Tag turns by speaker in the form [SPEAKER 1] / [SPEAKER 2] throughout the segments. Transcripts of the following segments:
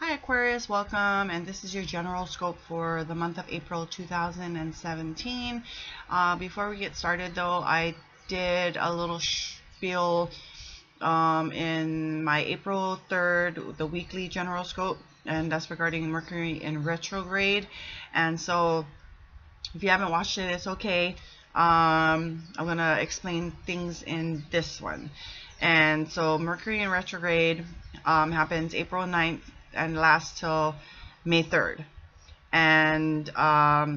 [SPEAKER 1] Hi Aquarius, welcome, and this is your general scope for the month of April 2017. Before we get started though, I did a little spiel in my April 3rd, the weekly general scope, and that's regarding Mercury in retrograde. And so if you haven't watched it, it's okay. I'm going to explain things in this one. And so Mercury in retrograde happens April 9th and lasts till May 3rd. And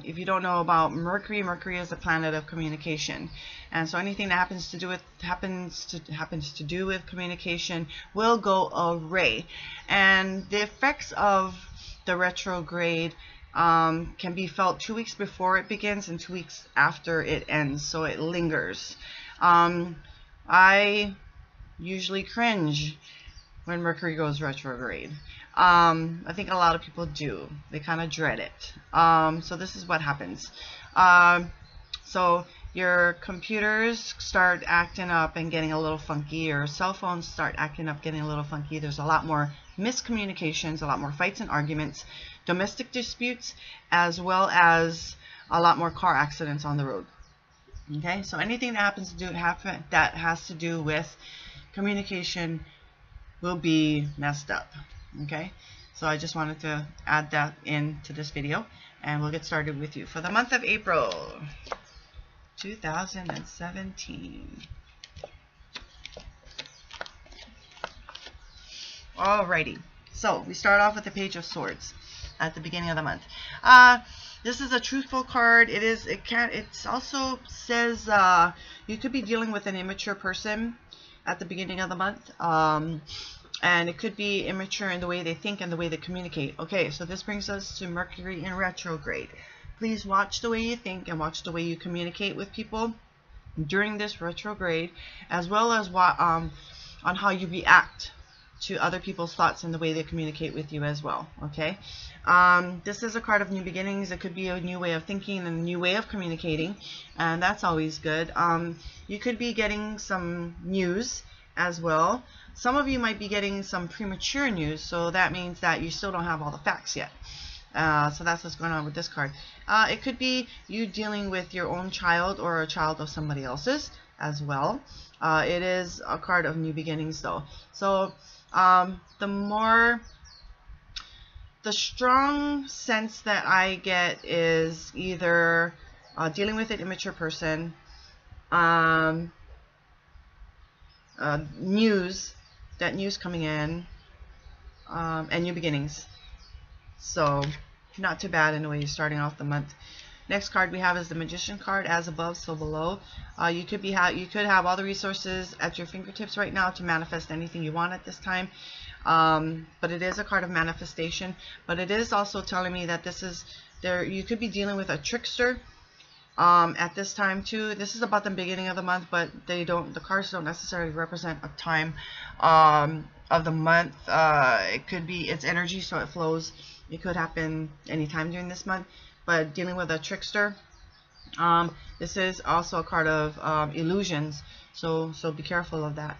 [SPEAKER 1] if you don't know about Mercury, Mercury is the planet of communication, and so anything that happens to do with communication will go awry. And the effects of the retrograde can be felt 2 weeks before it begins and 2 weeks after it ends, so it lingers. I usually cringe when Mercury goes retrograde. I think a lot of people do. They kind of dread it. So this is what happens. So your computers start acting up and getting a little funky. Your cell phones start acting up, getting a little funky. There's a lot more miscommunications, a lot more fights and arguments, domestic disputes, as well as a lot more car accidents on the road. Okay, so anything that that has to do with communication will be messed up. Okay, so I just wanted to add that into this video, and we'll get started with you for the month of April 2017. Alrighty, so we start off with the Page of Swords at the beginning of the month. This is a truthful card. It also says you could be dealing with an immature person at the beginning of the month. And it could be immature in the way they think and the way they communicate. Okay, so this brings us to Mercury in retrograde. Please watch the way you think and watch the way you communicate with people during this retrograde, as well as on how you react to other people's thoughts and the way they communicate with you as well. Okay, this is a card of new beginnings. It could be a new way of thinking and a new way of communicating, and that's always good. You could be getting some news as well. Some of you might be getting some premature news, so that means that you still don't have all the facts yet. So that's what's going on with this card. It could be you dealing with your own child or a child of somebody else's as well. It is a card of new beginnings though. So the strong sense that I get is either dealing with an immature person, news coming in, and new beginnings. So not too bad in the way you're starting off the month. Next card we have is the Magician card, as above so below. You could have all the resources at your fingertips right now to manifest anything you want at this time. But it is a card of manifestation, but it is also telling me that you could be dealing with a trickster at this time too. This is about the beginning of the month, but the cards don't necessarily represent a time of the month. It could be its energy, so it flows. It could happen anytime during this month, but dealing with a trickster. This is also a card of illusions, so be careful of that.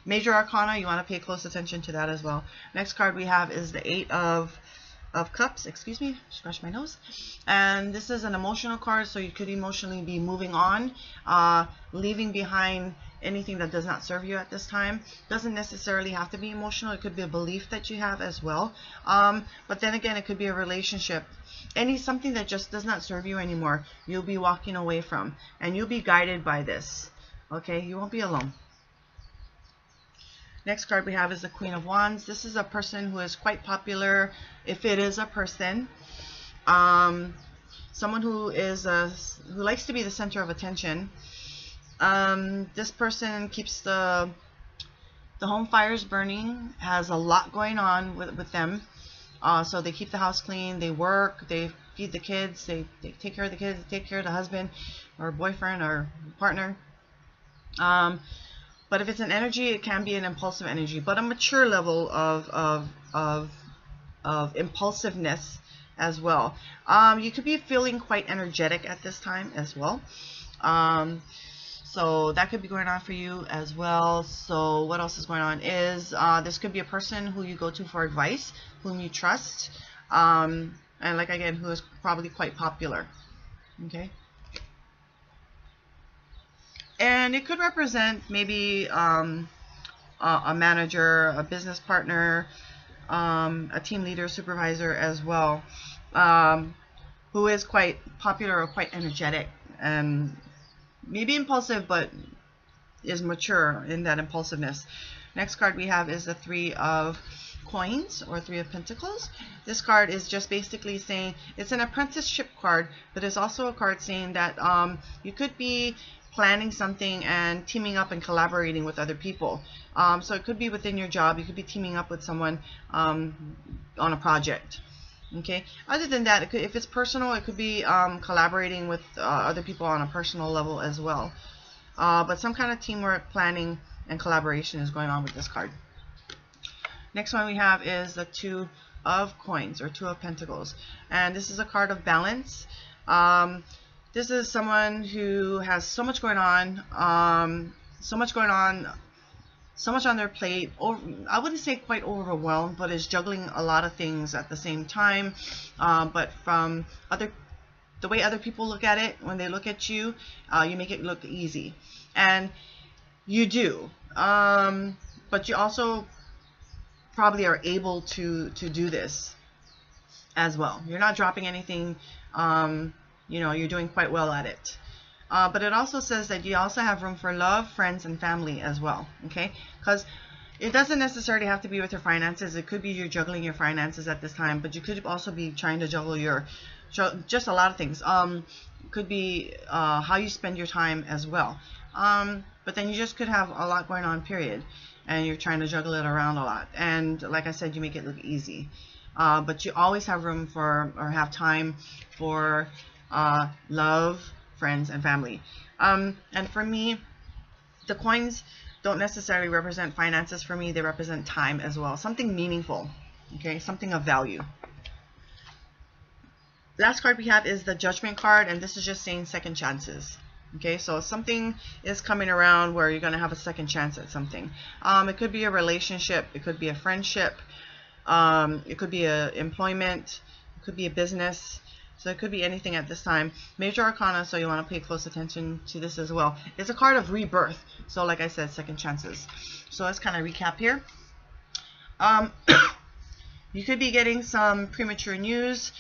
[SPEAKER 1] Major Arcana, you want to pay close attention to that as well. Next card we have is the Eight of Cups. Excuse me, scratch my nose. And this is an emotional card, so you could emotionally be moving on, leaving behind anything that does not serve you at this time. Doesn't necessarily have to be emotional. It could be a belief that you have as well. But then again, it could be a relationship. Something that just does not serve you anymore, you'll be walking away from, and you'll be guided by this. Okay, you won't be alone. Next card we have is the Queen of Wands. This is a person who is quite popular, if it is a person. Someone who likes to be the center of attention. This person keeps the home fires burning, has a lot going on with them. So they keep the house clean, they work, they feed the kids, they take care of the kids, they take care of the husband or boyfriend or partner. But if it's an energy, it can be an impulsive energy, but a mature level of impulsiveness as well. You could be feeling quite energetic at this time as well. So that could be going on for you as well. So what else is going on is this could be a person who you go to for advice, whom you trust, and like again, who is probably quite popular. Okay. And it could represent maybe a manager, a business partner, a team leader, supervisor as well, who is quite popular or quite energetic and maybe impulsive, but is mature in that impulsiveness. Next card we have is the Three of Coins or Three of Pentacles. This card is just basically saying it's an apprenticeship card, but it's also a card saying that you could be planning something and teaming up and collaborating with other people. So it could be within your job. You could be teaming up with someone on a project. Okay. Other than that, it could, if it's personal, it could be collaborating with other people on a personal level as well. But some kind of teamwork, planning, and collaboration is going on with this card. Next one we have is the Two of Coins or Two of Pentacles, and this is a card of balance. This is someone who has so much going on, so much on their plate. I wouldn't say quite overwhelmed, but is juggling a lot of things at the same time. But from the way other people look at it, when they look at you, you make it look easy, and you do. But you also probably are able to do this as well. You're not dropping anything. You know, you're doing quite well at it. But it also says that you also have room for love, friends, and family as well. Okay, because it doesn't necessarily have to be with your finances. It could be you're juggling your finances at this time, but you could also be trying to juggle your just a lot of things. Could be how you spend your time as well. But then you just could have a lot going on, period, and you're trying to juggle it around a lot. And like I said, you make it look easy. But you always have room for, or have time for love, friends, and family. And for me, the coins don't necessarily represent finances for me. They represent time as well. Something meaningful. Okay, something of value. Last card we have is the Judgment card, and this is just saying second chances. Okay, so something is coming around where you're going to have a second chance at something. It could be a relationship. It could be a friendship. It could be a employment. It could be a business. So it could be anything at this time. Major Arcana, so you want to pay close attention to this as well. It's a card of rebirth. So like I said, second chances. So let's kind of recap here. You could be getting some premature news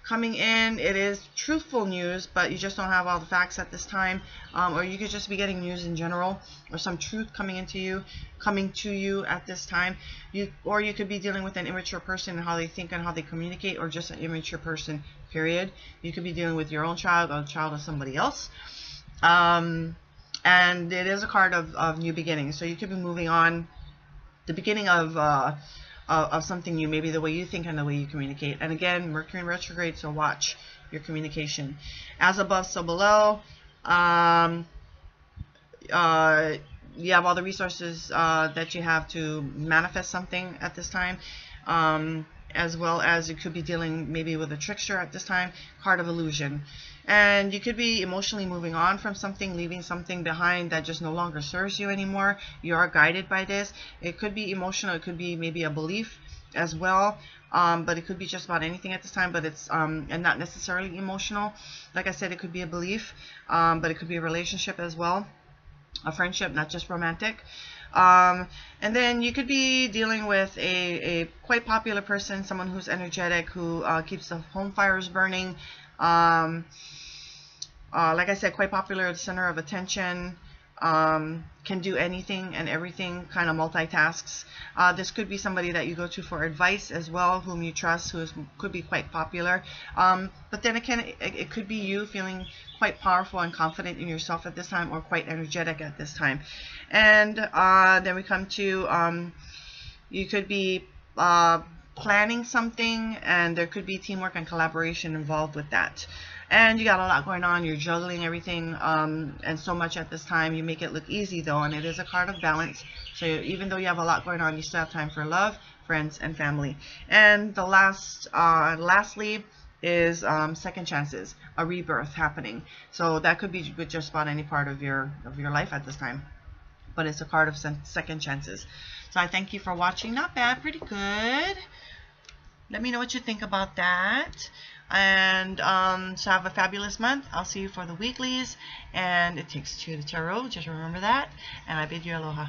[SPEAKER 1] coming in. It is truthful news, but you just don't have all the facts at this time. Or you could just be getting news in general, or some truth coming to you at this time. Or you could be dealing with an immature person and how they think and how they communicate, or just an immature person, period. You could be dealing with your own child or the child of somebody else. And it is a card of new beginnings. So you could be moving on, the beginning of something new, maybe the way you think and the way you communicate. And again, Mercury in retrograde, so watch your communication. As above, so below. You have all the resources that you have to manifest something at this time, as well as you could be dealing maybe with a trickster at this time. Card of illusion. And you could be emotionally moving on from something, leaving something behind that just no longer serves you anymore. You are guided by this. It could be emotional. It could be maybe a belief as well. But it could be just about anything at this time, but it's and not necessarily emotional. Like I said, it could be a belief, but it could be a relationship as well, a friendship, not just romantic. And then you could be dealing with a quite popular person, someone who's energetic, who keeps the home fires burning. Like I said, quite popular, the center of attention, can do anything and everything, kind of multitasks. This could be somebody that you go to for advice as well, whom you trust, could be quite popular. But then again, it could be you feeling quite powerful and confident in yourself at this time, or quite energetic at this time. And then we come to, you could be planning something, and there could be teamwork and collaboration involved with that. And you got a lot going on. You're juggling everything and so much at this time. You make it look easy though, and it is a card of balance. So even though you have a lot going on, you still have time for love, friends, and family. And the lastly, is second chances, a rebirth happening. So that could be with just about any part of your life at this time. But it's a card of second chances. So I thank you for watching. Not bad, pretty good. Let me know what you think about that. And so have a fabulous month. I'll see you for the weeklies. And it takes two to tarot. Just remember that. And I bid you aloha.